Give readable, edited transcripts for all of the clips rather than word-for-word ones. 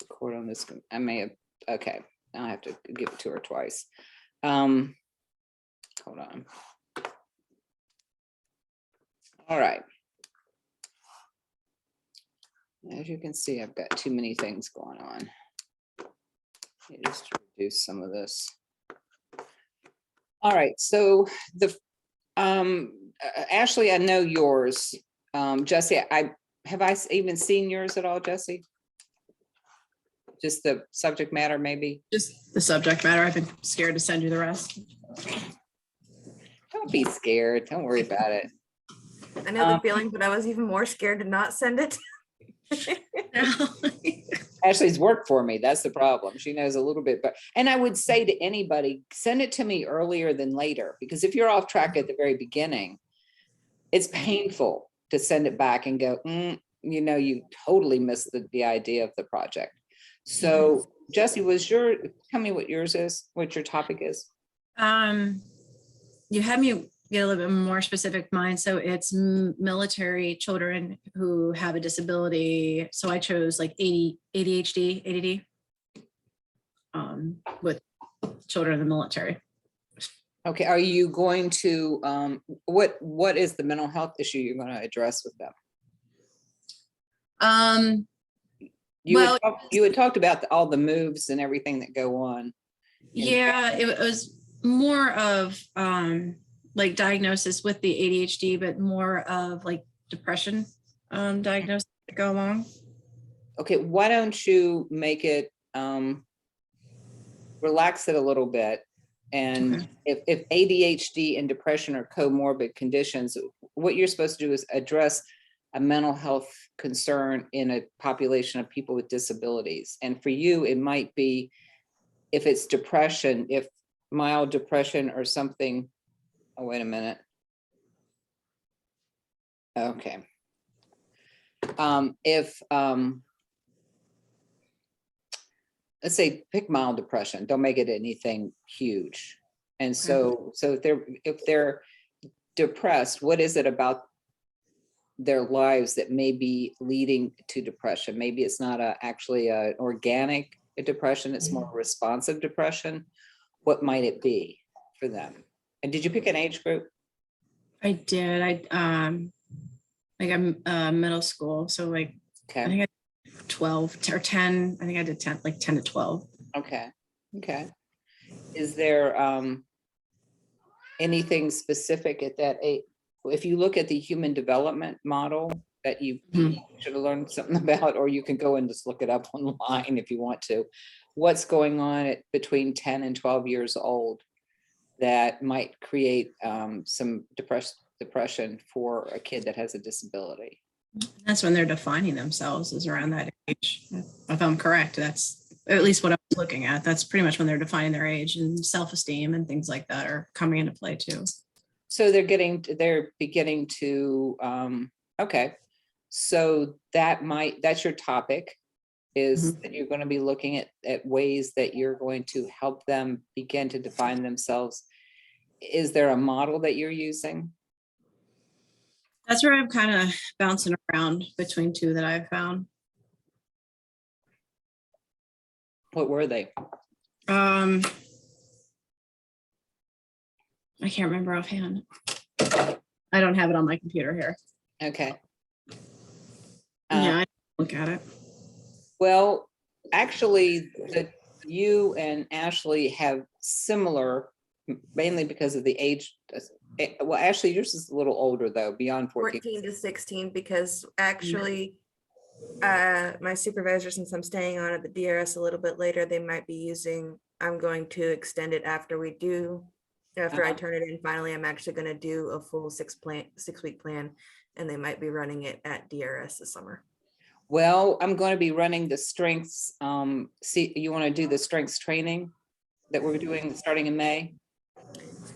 Court on this, I may have, okay, now I have to give it to her twice. Hold on. All right. As you can see, I've got too many things going on. Just to reduce some of this. All right, so the Ashley, I know yours. Jesse, have I even seen yours at all, Jesse? Just the subject matter, maybe? Just the subject matter. I've been scared to send you the rest. Don't be scared. Don't worry about it. I know the feeling, but I was even more scared to not send it. Ashley's worked for me. That's the problem. She knows a little bit, but, and I would say to anybody, send it to me earlier than later, because if you're off track at the very beginning, it's painful to send it back and go, you know, you totally missed the idea of the project. So Jesse, tell me what yours is, what your topic is. You had me get a little bit more specific mind. So it's military children who have a disability. So I chose like ADHD, ADD, with children in the military. Okay, are you going to, what is the mental health issue you're going to address with them? You had talked about all the moves and everything that go on. Yeah, it was more of like diagnosis with the ADHD, but more of like depression diagnosis to go along. Okay, why don't you make it, relax it a little bit. And if ADHD and depression are comorbid conditions, what you're supposed to do is address a mental health concern in a population of people with disabilities. And for you, it might be, if it's depression, if mild depression or something. Oh, wait a minute. Okay. Let's say pick mild depression, don't make it anything huge. And so if they're depressed, what is it about their lives that may be leading to depression? Maybe it's not actually an organic depression, it's more responsive depression. What might it be for them? And did you pick an age group? I did. Like I'm middle school, so like Okay. I think I did 12 or 10. I think I did 10, like 10 to 12. Okay. Okay. Is there anything specific at that age? If you look at the human development model that you should have learned something about, or you can go and just look it up online if you want to, what's going on between 10 and 12 years old that might create some depression for a kid that has a disability? That's when they're defining themselves, is around that age. If I'm correct, that's at least what I was looking at. That's pretty much when they're defining their age, and self-esteem and things like that are coming into play too. So they're beginning to, okay. So that's your topic, is that you're going to be looking at ways that you're going to help them begin to define themselves. Is there a model that you're using? That's where I'm kind of bouncing around between two that I've found. What were they? I can't remember offhand. I don't have it on my computer here. Okay. Yeah, I look at it. Well, actually, you and Ashley have similar, mainly because of the age. Well, Ashley, yours is a little older though, beyond 14. 14 to 16, because actually my supervisor, since I'm staying on at the DRS a little bit later, they might be using, I'm going to extend it after I turn it in finally. I'm actually going to do a full 6-week plan, and they might be running it at DRS this summer. Well, I'm going to be running the strengths. See, you want to do the strengths training that we're doing starting in May?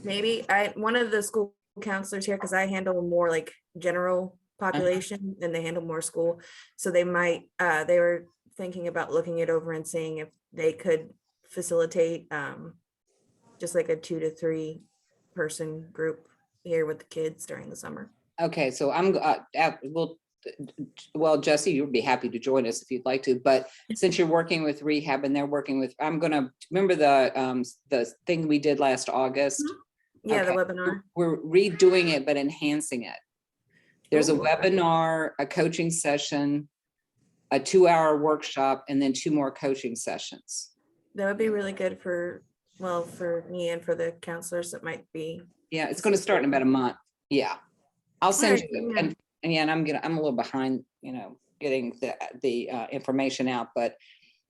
Maybe one of the school counselors here, because I handle more like general population and they handle more school. So they were thinking about looking it over and seeing if they could facilitate just like a 2 to 3 person group here with the kids during the summer. Okay, so well, Jesse, you'd be happy to join us if you'd like to, but since you're working with rehab and they're working with, I'm gonna, remember the thing we did last August? Yeah, the Okay. webinar. We're redoing it, but enhancing it. There's a Ooh, okay. webinar, a coaching session, a 2-hour workshop, and then 2 more coaching sessions. That would be really good for, well, for me and for the counselors that might be. Yeah, it's gonna start in about a month. Yeah. I'll send Okay, you, yeah. and I'm a little behind, getting the information out, but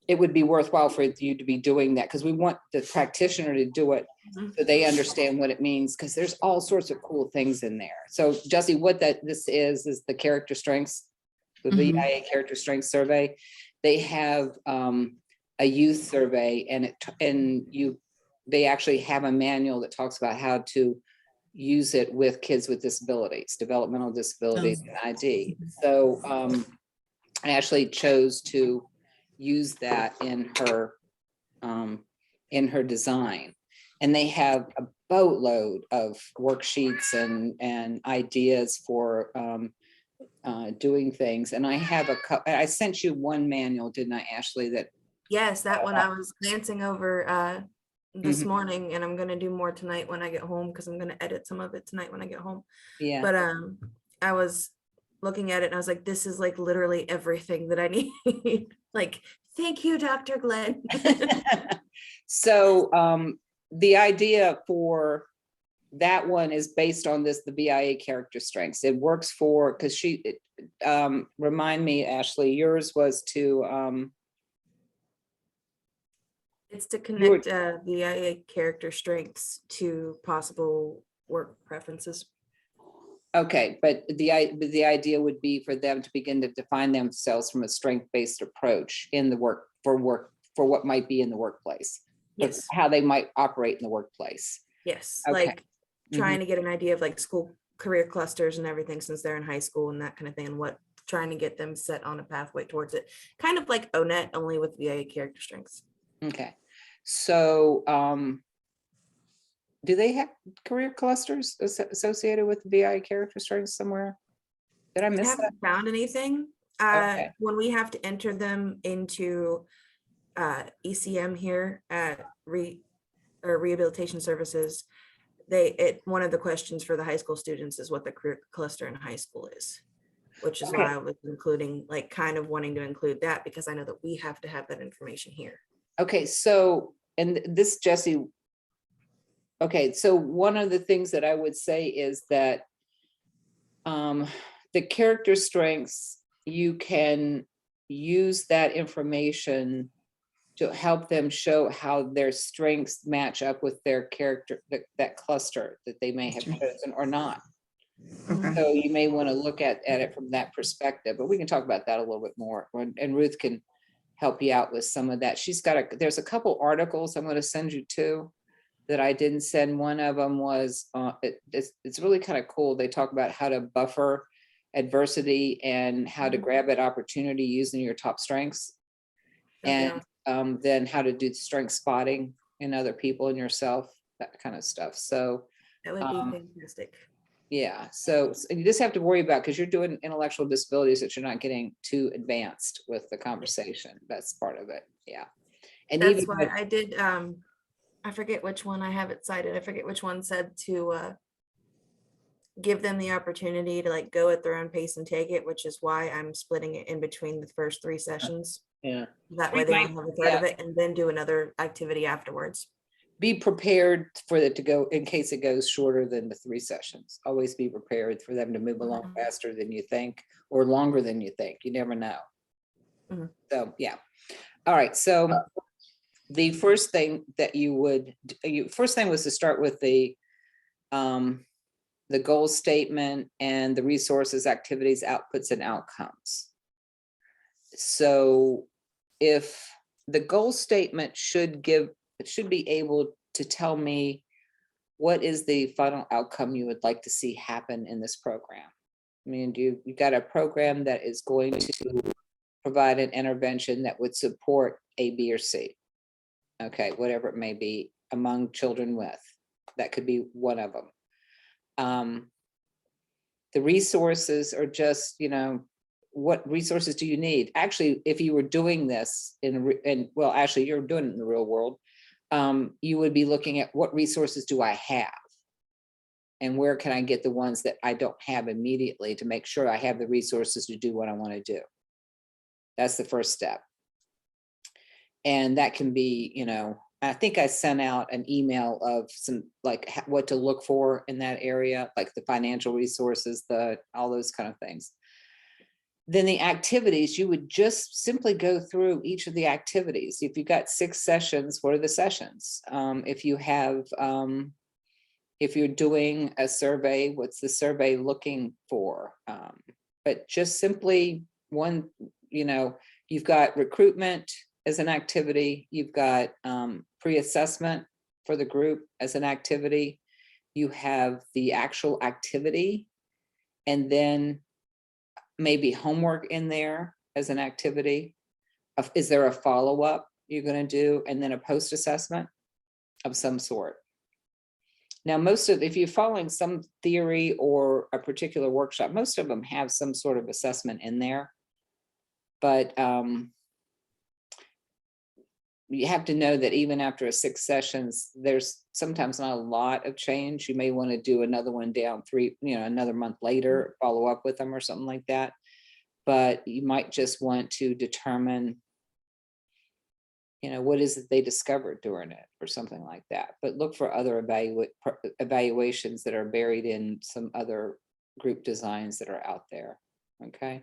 it would be worthwhile for you to be doing that, because we want the practitioner to do it Mhm. so they understand what it means, because there's all sorts of cool things in there. So Jesse, what this is the character strengths, the Mhm. VIA character strength survey. They have a youth survey, they actually have a manual that talks about how to use it with kids with disabilities, developmental disabilities, and ID. So I actually chose to use that in her design. And they have a boatload of worksheets and ideas for doing things. And I sent you one manual, didn't I, Ashley, that Yes, that one I was glancing over this Mhm. morning, and I'm gonna do more tonight when I get home, because I'm gonna edit some of it tonight when I get home. yeah. But I was looking at it and I was like, this is like literally everything that I need. Like, thank you, Dr. Glenn. So the idea for that one is based on the VIA character strengths. It works for, because remind me, Ashley, yours was to It's to You were- connect the IA character strengths to possible work preferences. okay, but the idea would be for them to begin to define themselves from a strength-based approach in the work for what might be in the workplace. for Yes, How they might operate in the workplace. yes, Okay. like trying to get an idea of like school career clusters and everything since they're in high school and that kind of thing, and what trying to get them set on a pathway towards it. Kind of like ONET, only with VIA character strengths. Okay, so do they have career clusters associated with VI character strengths somewhere? Did I I miss that? haven't found anything. Okay. When we have to enter them into ECM here at rehabilitation services, one of the questions for the high school students is what the career cluster in high school is, which is Okay. why I was including, like, kind of wanting to include that, because I know that we have to have that information here. Okay, so, and this, Jesse, okay, so one of the things that I would say is that the character strengths, you can use that information to help them show how their strengths match up with their character, that cluster that they may have chosen or not. Okay. So you may want to look at it from that perspective, but we can talk about that a little bit more. And Ruth can help you out with some of that. There's a couple articles I'm going to send you to that I didn't send. One of them was, it's really kind of cool. They talk about how to buffer adversity and how to grab at opportunity using your top strengths. Okay. And then how to do strength spotting in other people and yourself, that kind of stuff. So That would be fantastic. yeah, so you just have to worry about, because you're doing intellectual disabilities, that you're not getting too advanced with the conversation. That's part of it. Yeah. And That's even why I did, I forget which one I have it cited. I forget which one said to give them the opportunity to like go at their own pace and take it, which is why I'm splitting it in between the first 3 sessions. yeah, That way they only have a third of it, and then do another activity afterwards. be prepared for it to go, in case it goes shorter than the 3 sessions. Always be prepared for them to move along faster than you think, or longer than you think. You never know. Mhm. So, yeah. All right. So the first thing that first thing was to start with the goal statement and the resources, activities, outputs, and outcomes. So if the goal statement should be able to tell me what is the final outcome you would like to see happen in this program. I mean, you got a program that is going to provide an intervention that would support A, B, or C. Okay, whatever it may be, among children with, that could be one of them. The resources are just, what resources do you need? Actually, if you were doing this well, actually you're doing it in the real world, you would be looking at what resources do I have? And where can I get the ones that I don't have immediately to make sure I have the resources to do what I want to do? That's the first step. And that can be, you know, I think I sent out an email of some, like what to look for in that area, like the financial resources, all those kind of things. Then the activities, you would just simply go through each of the activities. If you've got 6 sessions, what are the sessions? If you have, if you're doing a survey, what's the survey looking for? But just simply one, you know, you've got recruitment as an activity, you've got pre-assessment for the group as an activity, you have the actual activity, and then maybe homework in there as an activity. Is there a follow-up you're going to do, and then a post-assessment of some sort? Now, if you're following some theory or a particular workshop, most of them have some sort of assessment in there. But you have to know that even after 6 sessions, there's sometimes not a lot of change. You may want to do another one down 3, you know, another month later, follow up with them or something like that. But you might just want to determine, you know, what is it they discovered during it or something like that. But look for other evaluations that are buried in some other group designs that are out there. Okay.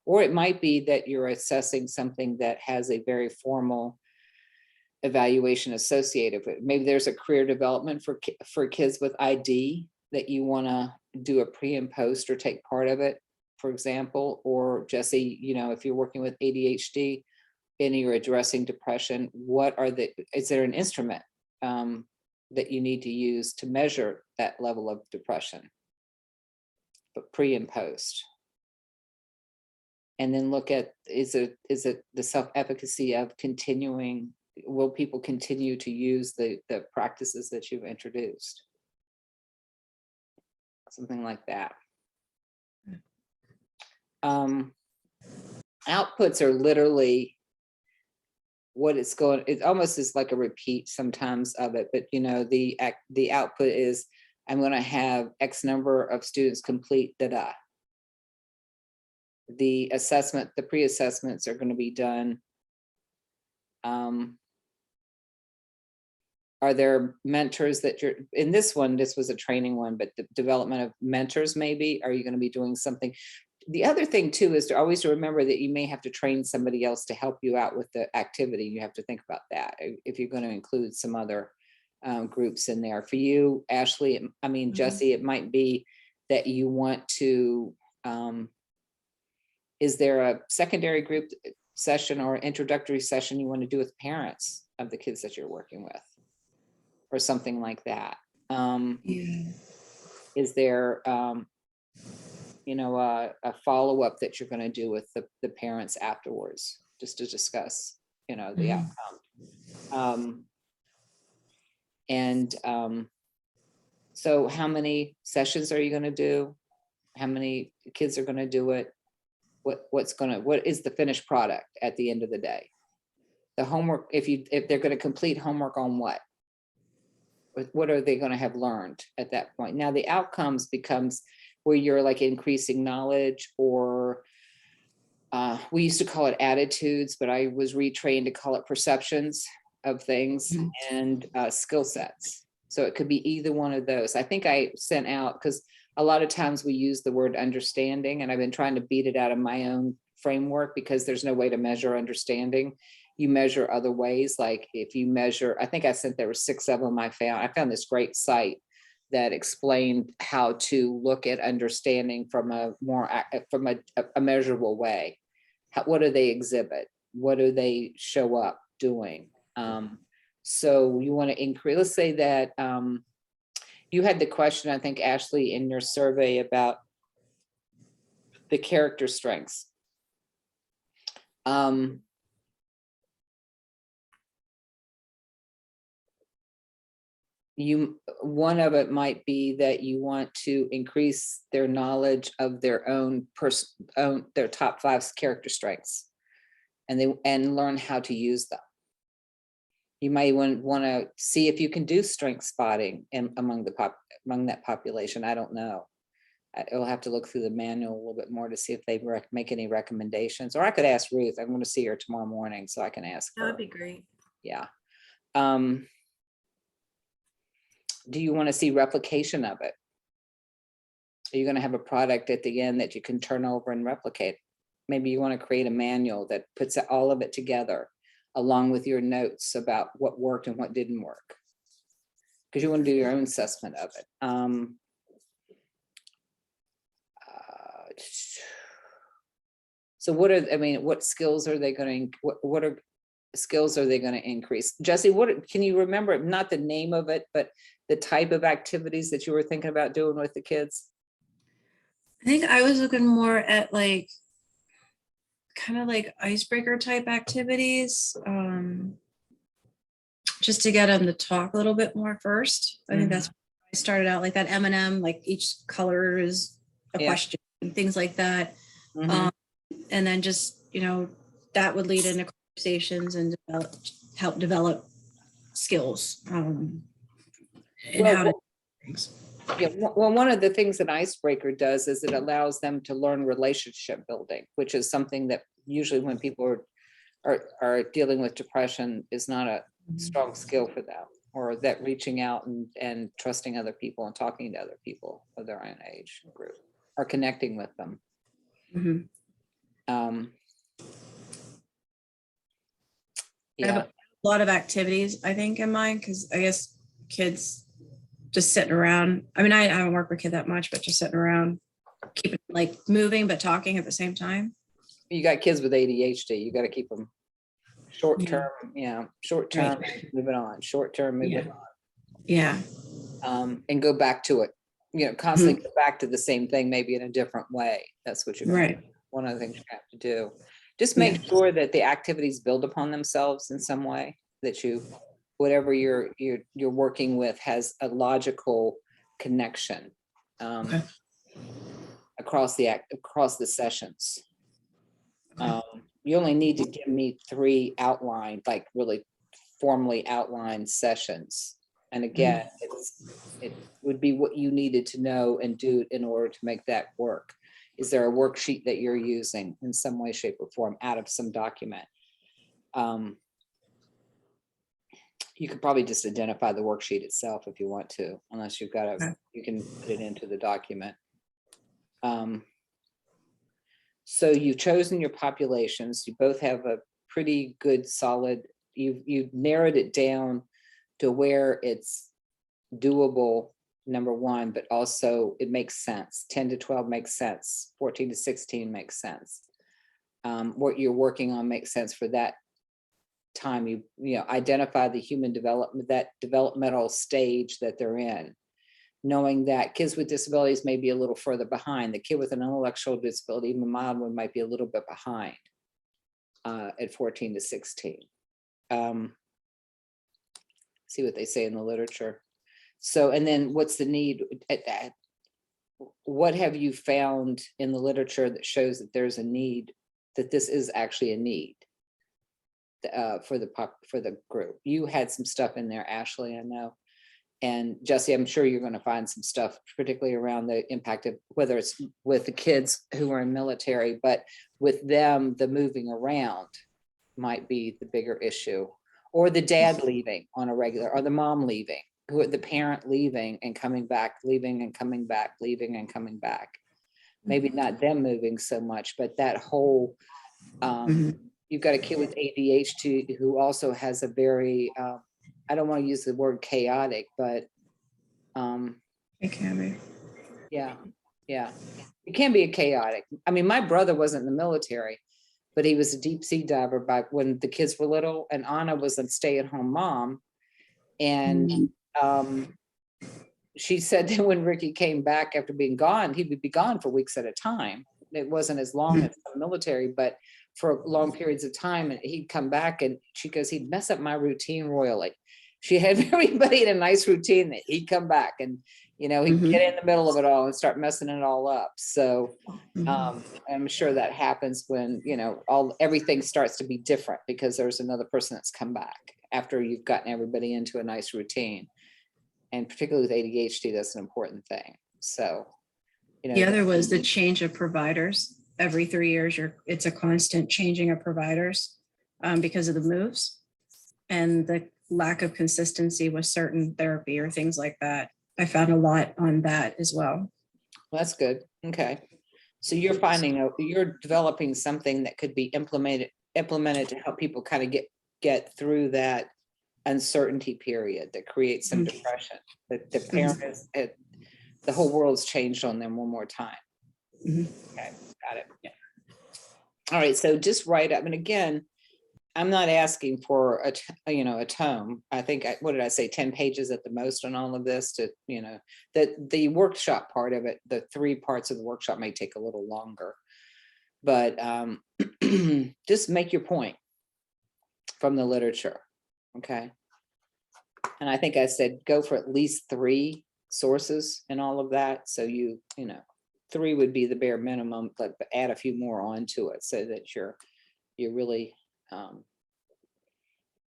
Or it might be that you're assessing something that has a very formal evaluation associated with it. Maybe there's a career development for kids with ID that you want to do a pre and post or take part of it, for example. Or Jesse, you know, if you're working with ADHD and you're addressing depression, is there an instrument that you need to use to measure that level of depression, but pre and post? And then look at, is it the self-efficacy of continuing? Will people continue to use the practices that you've introduced? Something like that. Outputs are literally what it's going, it almost is like a repeat sometimes of it, but you know, the output is, I'm going to have X number of students complete da-da. The assessment, the pre-assessments are going to be done. Are there mentors that you're in this one? This was a training one, but the development of mentors, maybe, are you going to be doing something? The other thing too is to always remember that you may have to train somebody else to help you out with the activity. You have to think about that if you're going to include some other groups in there. For you, Ashley, I mean, Jesse, it might be that you want to, is there a secondary group session or introductory session you want to do with parents of the kids that you're working with? Or something like that. Is there, you know, a follow-up that you're going to do with the parents afterwards, just to discuss, you know, the outcome? So how many sessions are you going to do? How many kids are going to do it? What is the finished product at the end of the day? The homework, if they're going to complete homework on what are they going to have learned at that point? Now the outcomes becomes where you're like increasing knowledge, or we used to call it attitudes, but I was retrained to call it perceptions of things, and skill sets. So it could be either one of those. I think I sent out, because a lot of times we use the word understanding, and I've been trying to beat it out of my own framework because there's no way to measure understanding. You measure other ways. Like if you measure, I think I sent, there were 6 of them I found this great site that explained how to look at understanding from a more, from a measurable way. What do they exhibit? What do they show up doing? So you want to increase, let's say that you had the question, I think, Ashley, in your survey about the character strengths. one of it might be that you want to increase their knowledge of their own their top 5 character strengths. And learn how to use them. You might want to see if you can do strength spotting among that population. I don't know. I'll have to look through the manual a little bit more to see if they make any recommendations, or I could ask Ruth. I'm going to see her tomorrow morning, so I can ask That her. would be great. Yeah. Do you want to see replication of it? Are you going to have a product at the end that you can turn over and replicate? Maybe you want to create a manual that puts all of it together, along with your notes about what worked and what didn't work, because you want to do your own assessment of it. So what skills are they going to, what are skills are they going to increase? Jesse, can you remember, not the name of it, but the type of activities that you were thinking about doing with the kids? I think I was looking more at like, kind of like icebreaker type activities, just to get them to talk a little bit more first. I think that's, I started out like that M&M, like each color is a question and things like that. And then just, that would lead into conversations and help develop skills. And how to do things. Yeah, well, one of the things that Icebreaker does is it allows them to learn relationship building, which is something that usually when people are dealing with depression is not a strong skill for them, or that reaching out and trusting other people and talking to other people of their own age group or connecting with them. I have a lot of activities, I think, in mind, because I guess kids just sitting around. I mean, I haven't worked with kids that much, but just sitting around, keeping like moving but talking at the same time. You got kids with ADHD, you got to keep them short term, short term, moving on, short term, moving on. Yeah. And go back to it, constantly go back to the same thing, maybe in a different way. That's what you're one of the things you have to do. Just make sure that the activities build upon themselves in some way, that whatever you're working with has a logical connection across the sessions. You only need to give me 3 outlined, like really formally outlined sessions. And again, it would be what you needed to know and do in order to make that work. Is there a worksheet that you're using in some way, shape, or form out of some document? You could probably just identify the worksheet itself if you want to, unless you've got you can put it into the document. So you've chosen your populations. You both have a pretty good, solid, you've narrowed it down to where it's doable, number one, but also it makes sense. 10 to 12 makes sense. 14 to 16 makes sense. What you're working on makes sense for that time. You identify the human development, that developmental stage that they're in, knowing that kids with disabilities may be a little further behind. The kid with an intellectual disability, even a mild one, might be a little bit behind at 14 to 16. See what they say in the literature. So, and then what's the need? What have you found in the literature that shows that there's a need, that this is actually a need for the group? You had some stuff in there, Ashley, I know. And Jesse, I'm sure you're going to find some stuff, particularly around the impact of whether it's with the kids who are in military, but with them, the moving around might be the bigger issue, or the dad leaving on a regular, or the mom leaving, who the parent leaving and coming back, leaving and coming back, leaving and coming back. Maybe not them moving so much, but that whole, you've got a kid with ADHD who also has a very, I don't want to use the word chaotic, but It can be. yeah, it can be a chaotic. I mean, my brother wasn't in the military, but he was a deep sea diver back when the kids were little, and Anna was a stay-at-home mom. And she said that when Ricky came back after being gone, he would be gone for weeks at a time. It wasn't as long as the military, but for long periods of time, and he'd come back, and she goes, he'd mess up my routine royally. she had everybody in a nice routine that he'd come back and, he'd Mhm. get in the middle of it all and start messing it all up. So Mhm. I'm sure that happens when, everything starts to be different because there's another person that's come back after you've gotten everybody into a nice routine. And particularly with ADHD, that's an important thing. So, The other was the change of providers. Every 3 years, it's a constant changing of providers because of the moves and the lack of consistency with certain therapy or things like that. I found a lot on that as well. That's good. Okay. So you're developing something that could be implemented to help people kind of get through that uncertainty period that creates some Mhm. depression. That the parent is, the whole world's changed on them one more time. Mhm. Okay, got it. Yeah. All right. So just write up. And again, I'm not asking for a tome. I think, what did I say, 10 pages at the most on all of this to, that the workshop part of it, the 3 parts of the workshop may take a little longer. But just make your point from the literature. Okay. And I think I said, go for at least 3 sources and all of that. So 3 would be the bare minimum, but add a few more onto it so that you're really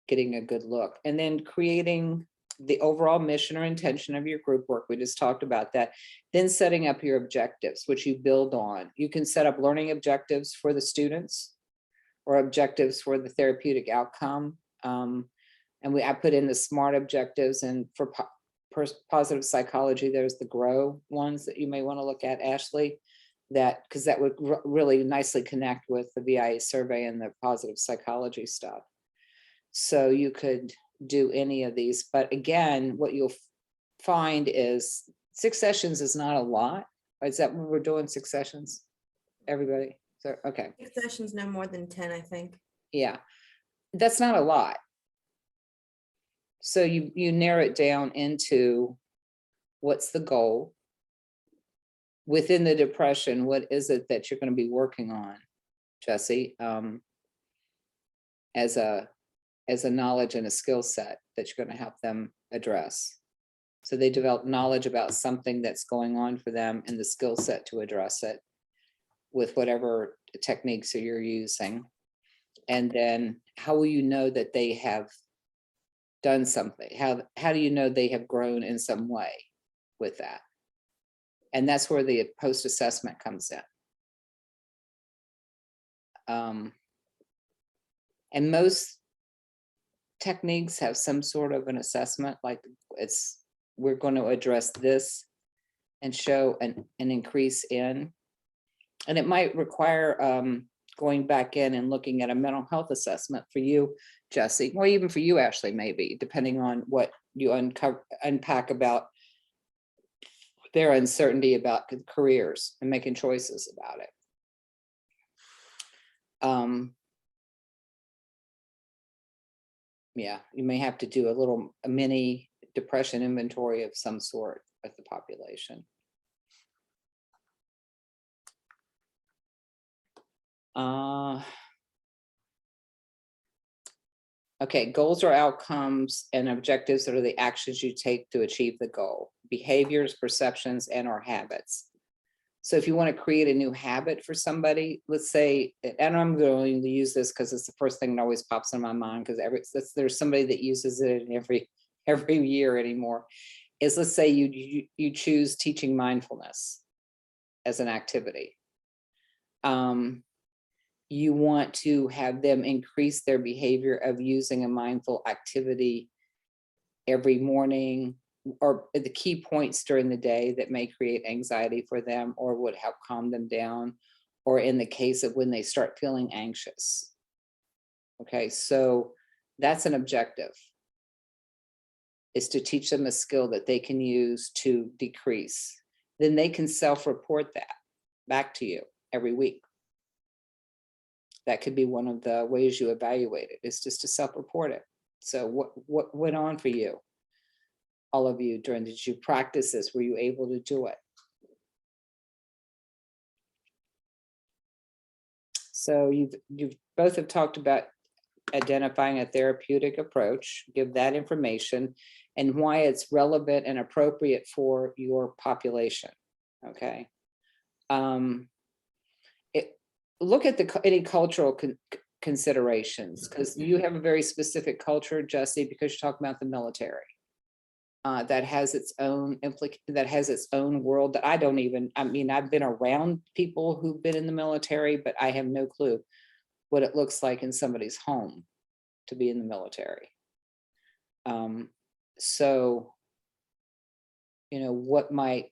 getting a good look. And then creating the overall mission or intention of your group work. We just talked about that. Then setting up your objectives, which you build on. You can set up learning objectives for the students or objectives for the therapeutic outcome. I put in the SMART objectives, and for positive psychology, there's the GROW ones that you may want to look at, Ashley, because that would really nicely connect with the VIA survey and the positive psychology stuff. So you could do any of these, but again, what you'll find is 6 sessions is not a lot. Is that what we're doing, 6 sessions? Everybody? So, okay. 6 sessions, no more than 10, I think. Yeah, that's not a lot. So you narrow it down into what's the goal within the depression. What is it that you're going to be working on, Jesse, as a knowledge and a skill set that you're going to help them address? So they develop knowledge about something that's going on for them and the skill set to address it with whatever techniques that you're using. And then how will you know that they have done something? How do you know they have grown in some way with that? And that's where the post-assessment comes in. And most techniques have some sort of an assessment, like we're going to address this and show an increase in, and it might require going back in and looking at a mental health assessment for you, Jesse, or even for you, Ashley, maybe, depending on what you unpack about their uncertainty about careers and making choices about it. Yeah, you may have to do a mini depression inventory of some sort with the population. Okay, goals or outcomes and objectives are the actions you take to achieve the goal. Behaviors, perceptions, and/or habits. So if you want to create a new habit for somebody, let's say, and I'm going to use this because it's the first thing that always pops in my mind, because there's somebody that uses it every year anymore, is let's say you choose teaching mindfulness as an activity. You want to have them increase their behavior of using a mindful activity every morning, or at the key points during the day that may create anxiety for them or would help calm them down, or in the case of when they start feeling anxious. Okay, so that's an objective, is to teach them a skill that they can use to decrease. Then they can self-report that back to you every week. That could be one of the ways you evaluate it, is just to self-report it. So what went on for you, all of you, did you practice this? Were you able to do it? So you've both have talked about identifying a therapeutic approach, give that information and why it's relevant and appropriate for your population. Okay. Look at any cultural considerations, because you have a very specific culture, Jesse, because you're talking about the military. That has its own that has its own world that I don't even, I mean, I've been around people who've been in the military, but I have no clue what it looks like in somebody's home to be in the military. So, you know, what might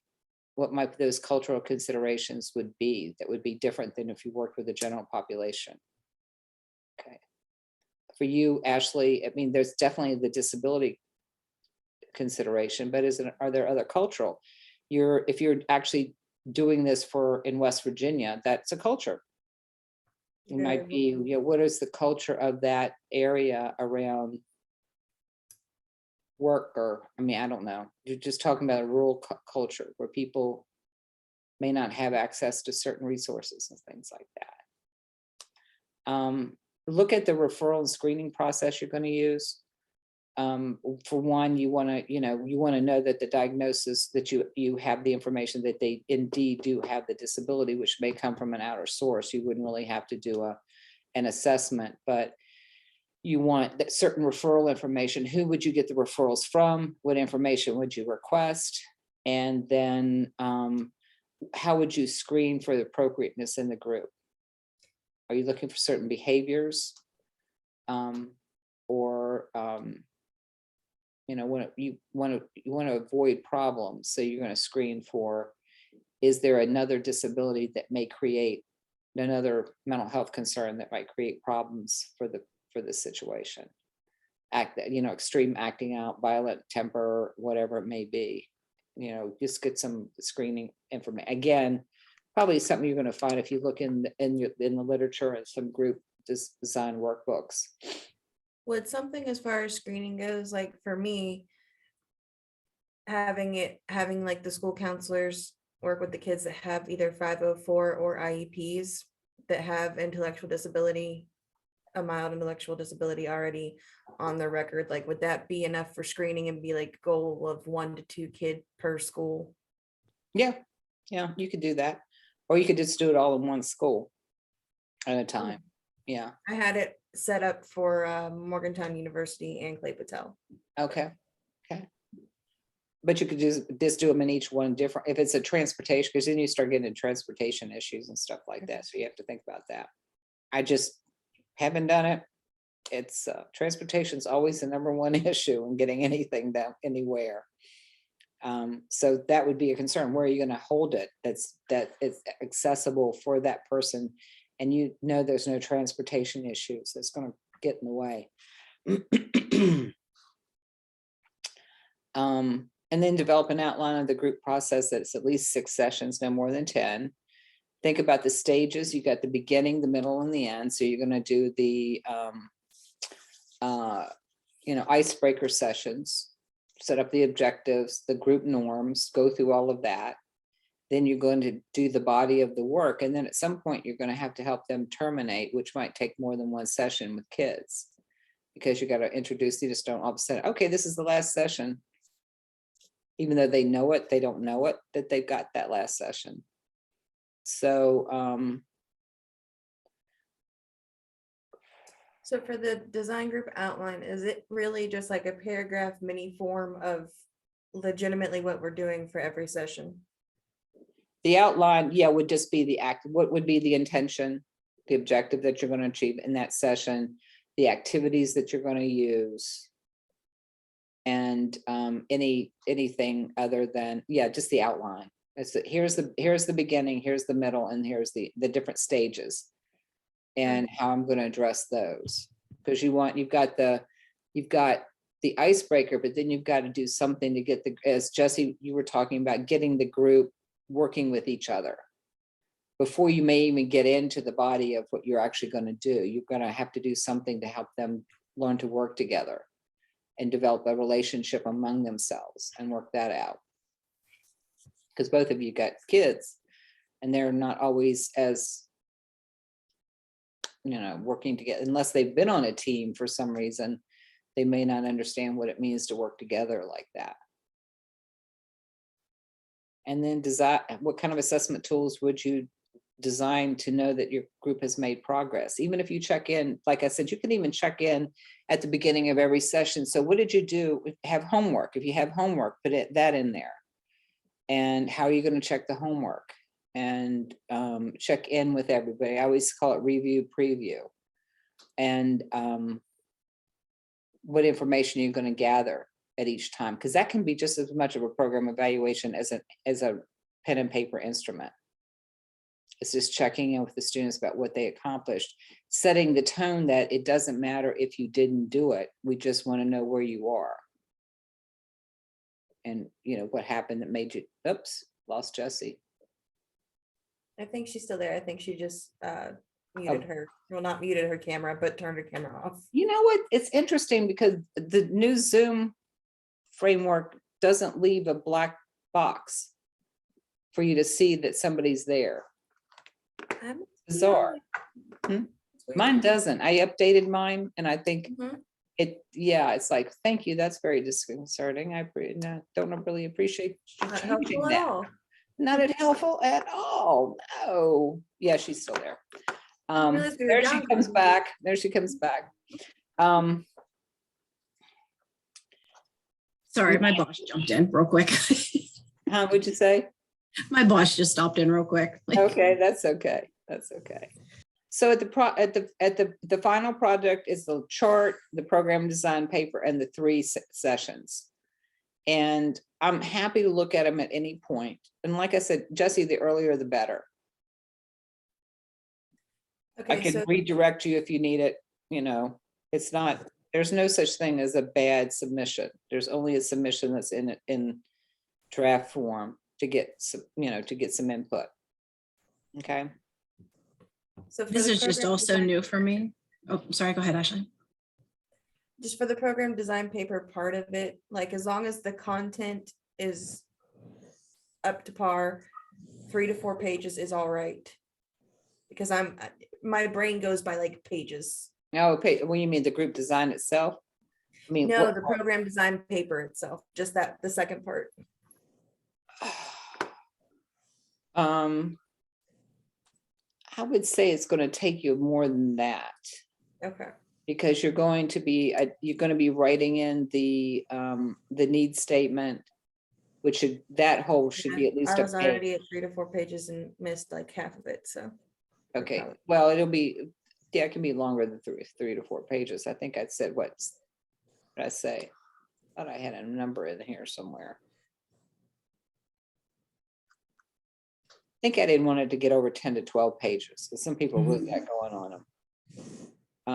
those cultural considerations would be that would be different than if you worked with the general population? Okay. For you, Ashley, I mean, there's definitely the disability consideration, but are there other cultural? If you're actually doing this in West Virginia, that's a culture. It might be, you know, what is the culture of that area around work? Or, I mean, I don't know. You're just talking about a rural culture where people may not have access to certain resources and things like that. Look at the referral and screening process you're going to use. For one, you want to know that the diagnosis that you have the information that they indeed do have the disability, which may come from an outer source. You wouldn't really have to do an assessment, but you want that certain referral information. Who would you get the referrals from? What information would you request? And then how would you screen for the appropriateness in the group? Are you looking for certain behaviors? Or you know, you want to avoid problems, so you're going to screen for, is there another disability that may create another mental health concern that might create problems for the situation? Extreme acting out, violent temper, whatever it may be. You know, just get some screening information. Again, probably something you're going to find if you look in the literature and some group design workbooks. Would something as far as screening goes, like for me, having like the school counselors work with the kids that have either 504 or IEPs that have intellectual disability, a mild intellectual disability already on their record, like would that be enough for screening and be like goal of 1 to 2 kids per school? Yeah, you could do that, or you could just do it all in one school at a time. Yeah. I had it set up for Morgantown University and Clay Patel. Okay. But you could just do them in each one different, if it's a transportation, because then you start getting into transportation issues and stuff like that. So you have to think about that. I just haven't done it. It's transportation is always the number one issue in getting anything down anywhere. So that would be a concern. Where are you going to hold it? That it's accessible for that person, and you know there's no transportation issues that's going to get in the way. And then develop an outline of the group process that's at least 6 sessions, no more than 10. Think about the stages. You got the beginning, the middle, and the end. So you're going to do the icebreaker sessions, set up the objectives, the group norms, go through all of that. Then you're going to do the body of the work. And then at some point you're going to have to help them terminate, which might take more than one session with kids, because you got to introduce, you just don't all of a sudden, okay, this is the last session. Even though they know it, they don't know it, that they've got that last session. So, so for the design group outline, is it really just like a paragraph mini form of legitimately what we're doing for every session? the outline, yeah, would just be what would be the intention, the objective that you're going to achieve in that session, the activities that you're going to use, and anything other than, yeah, just the outline. Here's the beginning, here's the middle, and here's the different stages, and how I'm going to address those. Because you've got the icebreaker, but then you've got to do something to get as Jesse, you were talking about, getting the group working with each other. Before you may even get into the body of what you're actually going to do, you're going to have to do something to help them learn to work together and develop a relationship among themselves and work that out. Because both of you got kids and they're not always as working together, unless they've been on a team for some reason, they may not understand what it means to work together like that. And then design, what kind of assessment tools would you design to know that your group has made progress? Even if you check in, like I said, you can even check in at the beginning of every session. So what did you do? Have homework. If you have homework, put that in there. And how are you going to check the homework? And check in with everybody. I always call it review, preview. And what information you're going to gather at each time, because that can be just as much of a program evaluation as a pen and paper instrument. It's just checking in with the students about what they accomplished, setting the tone that it doesn't matter if you didn't do it. We just want to know where you are. And what happened that made you, oops, lost Jessie. I think she's still there. I think she just muted her, well, not muted her camera, but turned her camera off. You know what? It's interesting because the new Zoom framework doesn't leave a black box for you to see that somebody's there. Bizarre. Mine doesn't. I updated mine and I think it's like, thank you. That's very disconcerting. I don't really appreciate you Not changing helpful at that. all. Not helpful at all. No. Yeah, she's still there. realized we were There she down comes one. back. There she comes back. Sorry, my boss jumped in real quick. How would you say? My boss just stopped in real quick. Okay, that's okay. That's okay. So at the final project is the chart, the program design paper, and the 3 sessions. And I'm happy to look at them at any point. And like I said, Jessie, the earlier the better. I Okay, can so redirect you if you need it. It's not, there's no such thing as a bad submission. There's only a submission that's in draft form to get some, to get some input. Okay. so for This the is just program also design- new for me. Oh, sorry, go ahead, Ashley. just for the program design paper part of it, like as long as the content is up to par, 3 to 4 pages is all right. Because my brain goes by like pages. No, what do you mean, the group design itself? I mean, No, what the part? program design paper itself, just that, the second part. I would say it's going to take you more than that, Okay, because you're going to be writing in the need statement, which that whole should be at least I a was page. already at 3 to 4 pages and missed like half of it, so. Okay, probably- well, it can be longer than 3 to 4 pages. I think I said, what did I say? Thought I had a number in here somewhere. I think I didn't want it to get over 10 to 12 pages, because some people really got going on them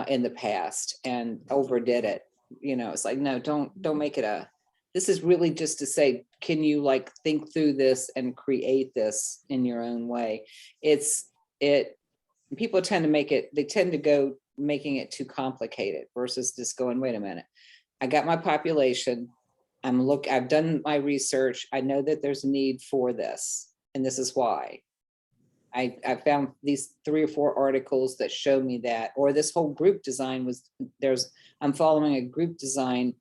in the past and overdid it. It's like, no, don't make it this is really just to say, can you like think through this and create this in your own way? People tend to go making it too complicated versus just going, wait a minute, I got my population. I've done my research. I know that there's a need for this, and this is why. I found these 3 or 4 articles that show me that, or this whole group design I'm following a group design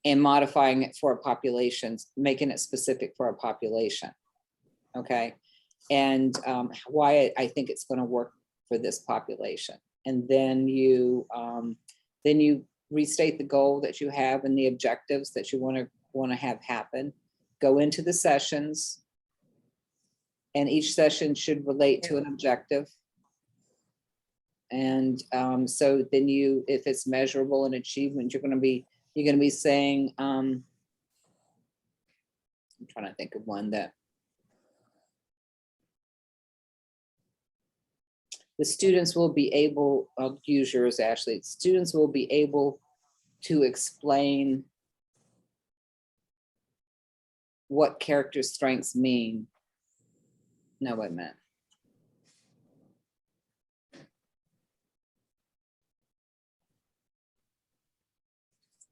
and modifying it for a population, making it specific for a population. Okay. And why I think it's going to work for this population. And then you restate the goal that you have and the objectives that you want to have happen. Go into the sessions, and each session should relate to an objective. And so then if it's measurable and achievement, you're going to be saying, I'm trying to think of one that the students will be able, I'll use yours, Ashley. Students will be able to explain what character strengths mean. No, wait a minute.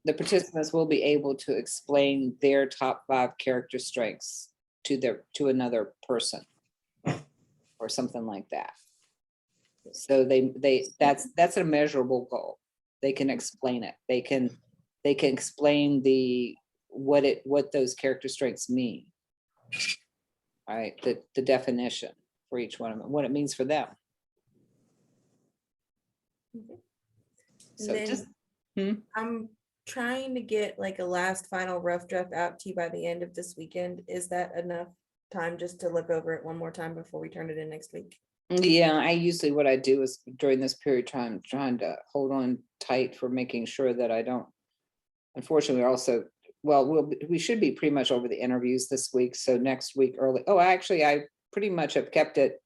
The participants will be able to explain their top 5 character strengths to another person or something like that. So that's a measurable goal. They can explain it. They can explain what those character strengths mean. Right, the definition for each one of them, what it means for them. And So then just, I'm trying to get like a last final rough draft out to you by the end of this weekend. Is that enough time just to look over it one more time before we turn it in next week? yeah, I usually, what I do is during this period of time, trying to hold on tight for making sure that I don't, unfortunately, we're also, well, we should be pretty much over the interviews this week. So next week early, actually, I pretty much have kept it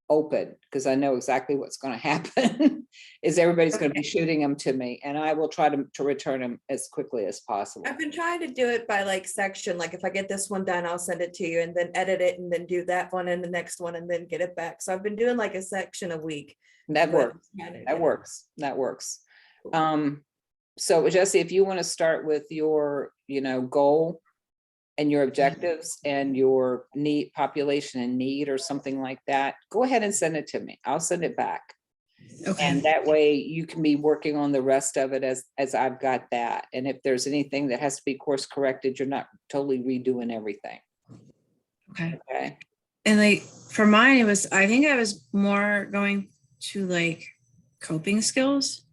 open because I know exactly what's going to happen is everybody's going to be shooting them to me, and I will try to return them as quickly as possible. I've been trying to do it by like section, like if I get this one done, I'll send it to you and then edit it and then do that one and the next one and then get it back. So I've been doing like a section a week. That but works. That works. That works. So Jesse, if you want to start with your, goal and your objectives and your need, population and need or something like that, go ahead and send it to me. I'll send it back. Okay. And that way you can be working on the rest of it as I've got that. And if there's anything that has to be course corrected, you're not totally redoing everything. Okay. Okay. And like for mine, I think I was more going to like coping skills,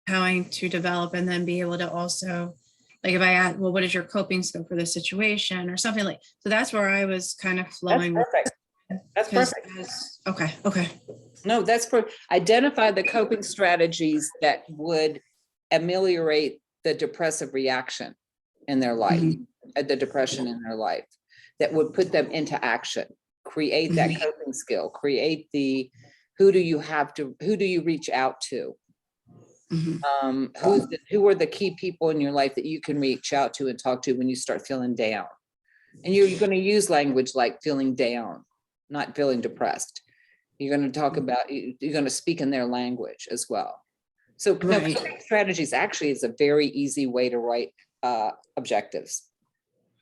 how to develop and then be able to also, like if I add, well, what is your coping skill for this situation or something like, so that's where I was kind of That's flowing. perfect. That's perfect. Okay. Okay. No, that's for identify the coping strategies that would ameliorate the depressive reaction in their life, the depression in their life, that would put them into action, create that coping skill, create the, who do you reach out to? Who are the key people in your life that you can reach out to and talk to when you start feeling down? And you're going to use language like feeling down, not feeling depressed. You're going to talk about, you're going to speak in their language as well. So coping strategies actually is a very easy way to write objectives.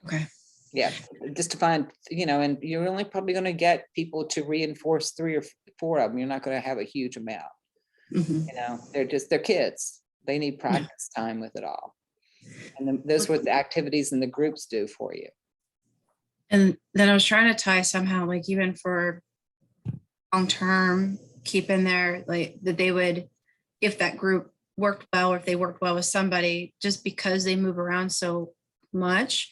Okay. Yeah, just to find, and you're only probably going to get people to reinforce 3 or 4 of them. You're not going to have a huge amount. They're kids. They need practice time with it all. And then those are what the activities and the groups do for you. And then I was trying to tie somehow, like even for long-term, keep in there, like that they would, if that group worked well, or if they worked well with somebody, just because they move around so much,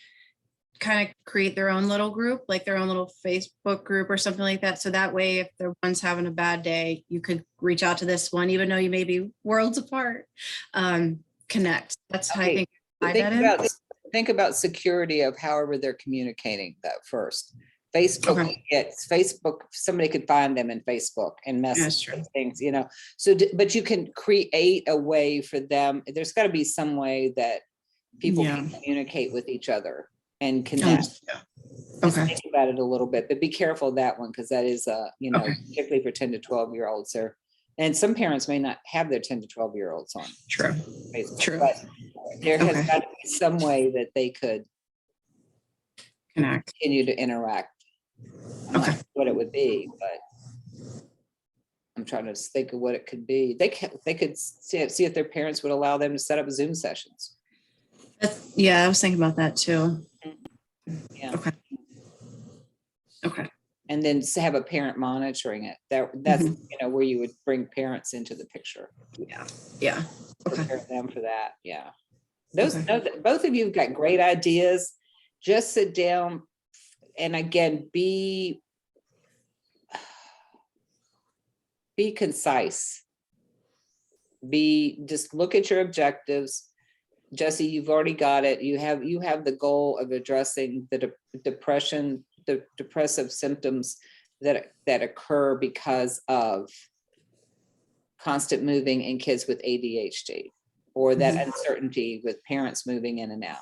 kind of create their own little group, like their own little Facebook group or something like that. So that way, if the one's having a bad day, you could reach out to this one, even though you may be worlds apart, connect. That's how I think. Think about security of however they're communicating that first. Facebook, somebody could find them in Facebook and message things, So, but you can create a way for them. There's got to be some way that people can communicate with each other and connect. Just think about it a little bit, but be careful of that one because that is, particularly for 10 to 12-year-olds there. And some parents may not have their 10 to 12-year-olds on Facebook, but there has got to be some way that they could continue to interact. I'm not sure what it would be, but I'm trying to think of what it could be. They could see if their parents would allow them to set up Zoom sessions. I was thinking about that too. Yeah. Okay. And then to have a parent monitoring it. That's where you would bring parents into the picture. Yeah. Prepare them for that. Yeah. Both of you have got great ideas. Just sit down and again, be concise. Just look at your objectives. Jesse, you've already got it. You have the goal of addressing the depression, the depressive symptoms that occur because of constant moving in kids with ADHD, or that uncertainty with parents moving in and out.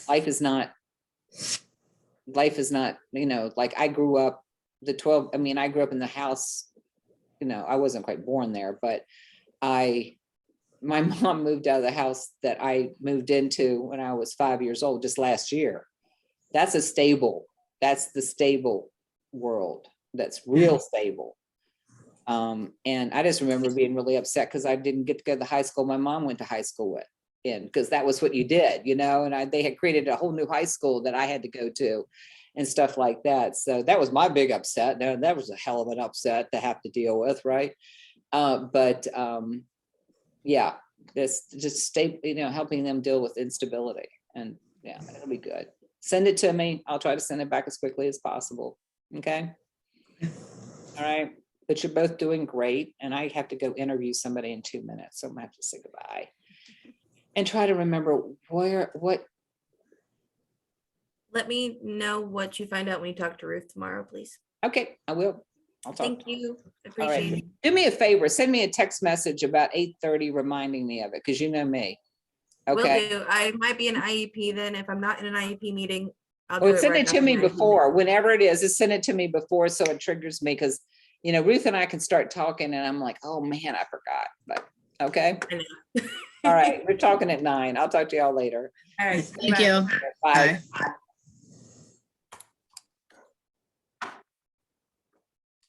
Life is not, like I grew up I grew up in the house, I wasn't quite born there, but my mom moved out of the house that I moved into when I was 5 years old, just last year. That's the stable world. That's real stable. And I just remember being really upset because I didn't get to go to the high school my mom went to high school with. In, because that was what you did, you know, and they had created a whole new high school that I had to go to and stuff like that. So that was my big upset. Now, that was a hell of an upset to have to deal with, right? But yeah, this just stay, you know, helping them deal with instability. And yeah, it'll be good. Send it to me. I'll try to send it back as quickly as possible. Okay. All right. But you're both doing great. And I have to go interview somebody in 2 minutes. So I'm gonna have to say goodbye. And try to remember what. Let me know what you find out when you talk to Ruth tomorrow, please. Okay, I will. I'll talk. Thank you. All right. Appreciate it. Do me a favor, send me a text message about 8:30 reminding me of it, because you know me. Will Okay. do. I might be in IEP then. If I'm not in an IEP meeting, I'll do Or it send right it to after me my IEP before, whenever it is, just send it to me before so it triggers me, because you know, Ruth and I can start talking and I'm like, oh man, I forgot. But okay. meeting. I know. All right. We're talking at 9. I'll talk to y'all later. All right. Thank bye. you. Bye. Bye.